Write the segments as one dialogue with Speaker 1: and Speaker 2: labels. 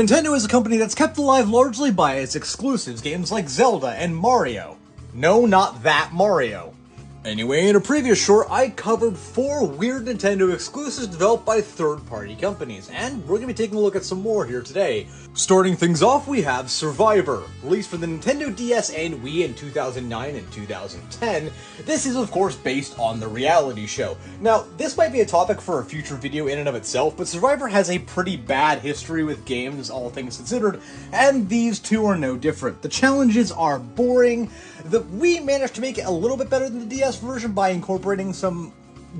Speaker 1: Nintendo is a company that's kept alive largely by its exclusives, games like Zelda and Mario. No, not that Mario. Anyway, in a previous short, I covered 4 weird Nintendo exclusives developed by third-party companies, and we're going to be taking a look at some more here today. Starting things off, we have Survivor, released for the Nintendo DS and Wii in 2009 and 2010. This is, of course, based on the reality show. Now, this might be a topic for a future video in and of itself, but Survivor has a pretty bad history with games, all things considered, and these two are no different. The challenges are boring. The Wii managed to make it a little bit better than the DS version by incorporating some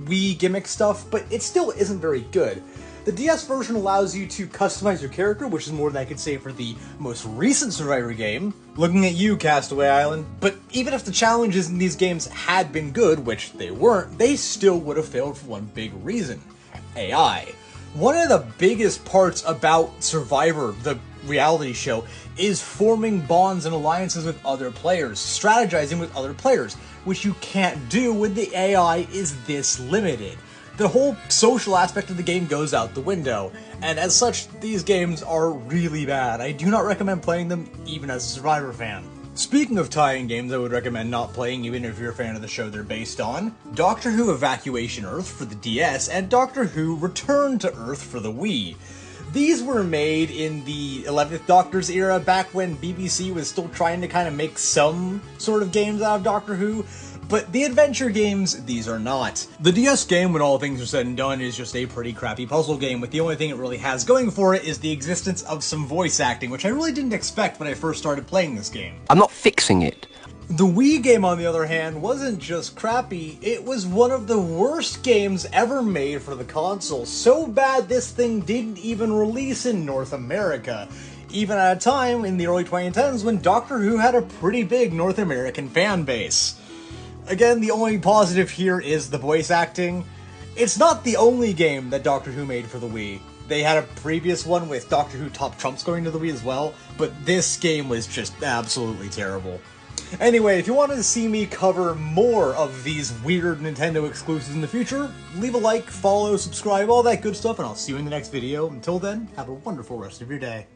Speaker 1: Wii gimmick stuff, but it still isn't very good. The DS version allows you to customize your character, which is more than I could say for the most recent Survivor game. Looking at you, Castaway Island. But even if the challenges in these games had been good, which they weren't, they still would have failed for one big reason: AI. One of the biggest parts about Survivor, the reality show, is forming bonds and alliances with other players, strategizing with other players, which you can't do when the AI is this limited. The whole social aspect of the game goes out the window, and as such, these games are really bad. I do not recommend playing them, even as a Survivor fan. Speaking of tie-in games I would recommend not playing even if you're a fan of the show they're based on, Doctor Who Evacuation Earth for the DS and Doctor Who Return to Earth for the Wii. These were made in the 11th Doctor's era, back when BBC was still trying to kind of make some sort of games out of Doctor Who, but the adventure games, these are not. The DS game, when all things are said and done, is just a pretty crappy puzzle game, with the only thing it really has going for it is the existence of some voice acting, which I really didn't expect when I first started playing this game.
Speaker 2: I'm not fixing it.
Speaker 1: The Wii game, on the other hand, wasn't just crappy, it was one of the worst games ever made for the console. So bad this thing didn't even release in North America, even at a time in the early 2010s when Doctor Who had a pretty big North American fan base. Again, the only positive here is the voice acting. It's not the only game that Doctor Who made for the Wii. They had a previous one with Doctor Who Top Trumps going to the Wii as well, but this game was just absolutely terrible. Anyway, if you wanted to see me cover more of these weird Nintendo exclusives in the future, leave a like, follow, subscribe, all that good stuff, and I'll see you in the next video. Until then, have a wonderful rest of your day.